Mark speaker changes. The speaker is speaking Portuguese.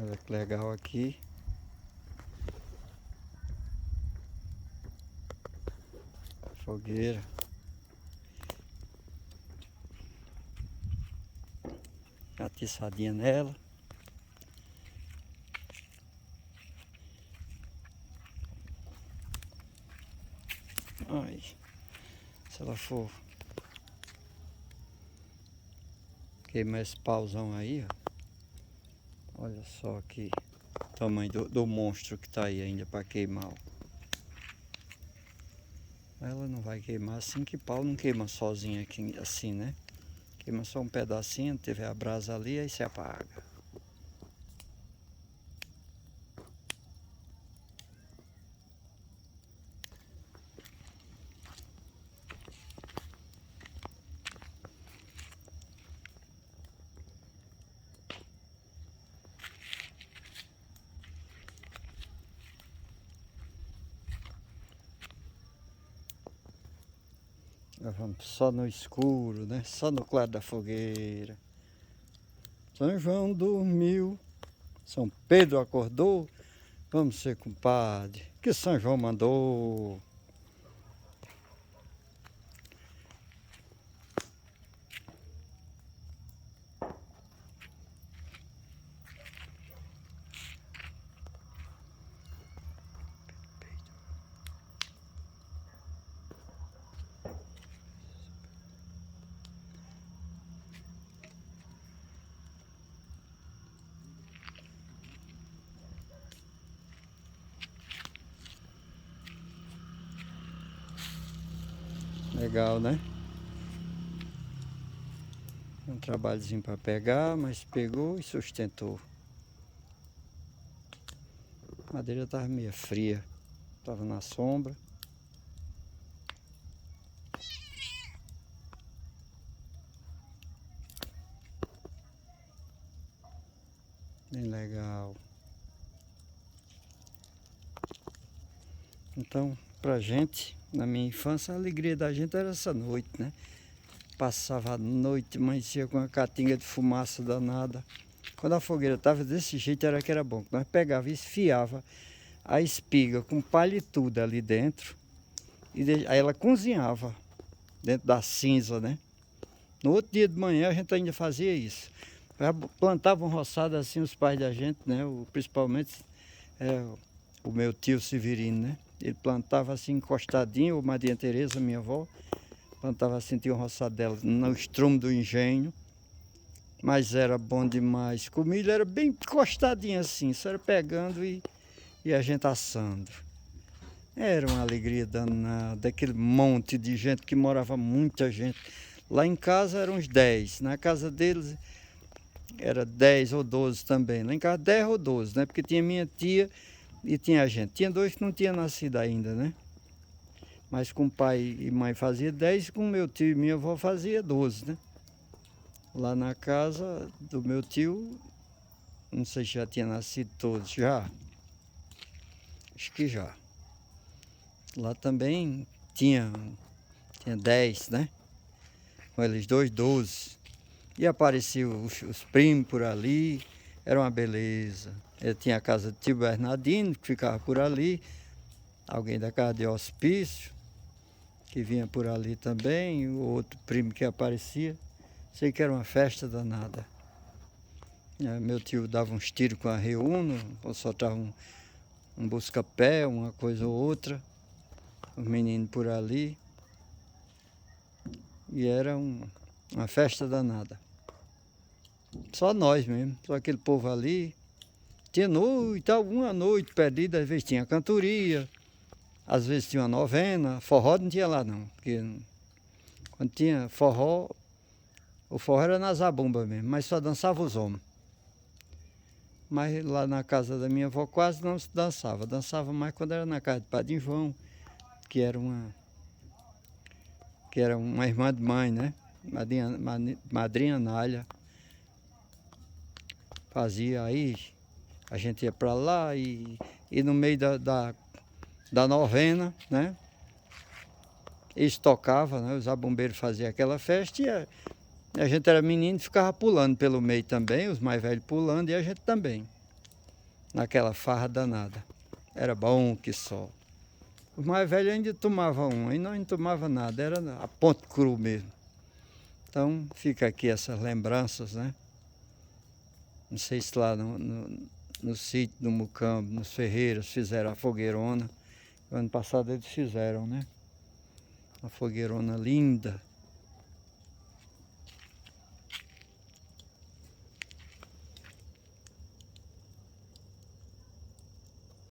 Speaker 1: Olha que legal aqui. Fogueira. Atiçadinha nela. Ai, se ela for queimar esse pauzão aí, ó. Olha só aqui o tamanho do monstro que tá aí ainda para queimar, ó. Ela não vai queimar assim, que pau não queima sozinha aqui assim, né? Queima só um pedacinho, tiver a brasa ali, aí se apaga. Nós vamos só no escuro, né? Só no claro da fogueira. São João dormiu, São Pedro acordou, vamos ser compadre, que São João mandou. Legal, né? Um trabalhozinho para pegar, mas pegou e sustentou. A madeira estava meio fria, estava na sombra. Bem legal. Então, pra gente, na minha infância, a alegria da gente era essa noite, né? Passava a noite, amanhecia com uma catinga de fumaça danada. Quando a fogueira estava desse jeito, era que era bom. Nós pegava e esfiava a espiga com palha e tudo ali dentro. Aí ela cozinhava dentro da cinza, né? No outro dia de manhã a gente ainda fazia isso. Plantavam roçada assim os pais da gente, né? Principalmente o meu tio Severino, né? Ele plantava assim encostadinho, ou Maria Teresa, minha avó, plantava assim, tinha um roçado dela no estrumo do engenho. Mas era bom demais. Comida era bem encostadinha assim, só era pegando e a gente assando. Era uma alegria danada, aquele monte de gente que morava muita gente. Lá em casa eram uns 10, na casa deles era 10 ou 12 também. Lá em casa 10 ou 12, né? Porque tinha minha tia e tinha a gente. Tinha dois que não tinham nascido ainda, né? Mas com pai e mãe fazia 10, com meu tio e minha avó fazia 12, né? Lá na casa do meu tio, não sei se já tinha nascido todos, já. Acho que já. Lá também tinha 10, né? Com eles dois, 12. E apareciam os primos por ali, era uma beleza. Eu tinha a casa do tio Bernardino, que ficava por ali. Alguém da casa de hospício, que vinha por ali também. O outro primo que aparecia. Sei que era uma festa danada. Meu tio dava uns tiros com a Reuno, ou soltava um busca-pé, uma coisa ou outra. Os meninos por ali. E era uma festa danada. Só nós mesmo, só aquele povo ali. Tinha noite, alguma noite perdida, às vezes tinha cantoria, às vezes tinha uma novena. Forró não tinha lá não, porque quando tinha forró, o forró era na zabumba mesmo, mas só dançava os homens. Mas lá na casa da minha avó quase não se dançava. Dançava mais quando era na casa de Padre João, que era uma irmã de mãe, né? Madrinha Nália. Fazia aí, a gente ia para lá e no meio da novena, né? Eles tocavam, né? Os zabumbeiros faziam aquela festa e a gente era menino e ficava pulando pelo meio também, os mais velhos pulando e a gente também. naquela farra danada. Era bom que só. Os mais velhos ainda tomavam um, e nós não tomava nada, era a ponto cru mesmo. Então fica aqui essas lembranças, né? Não sei se lá no sítio do Mucambo, nos Ferreiras, fizeram a fogueirona. O ano passado eles fizeram, né? Uma fogueirona linda.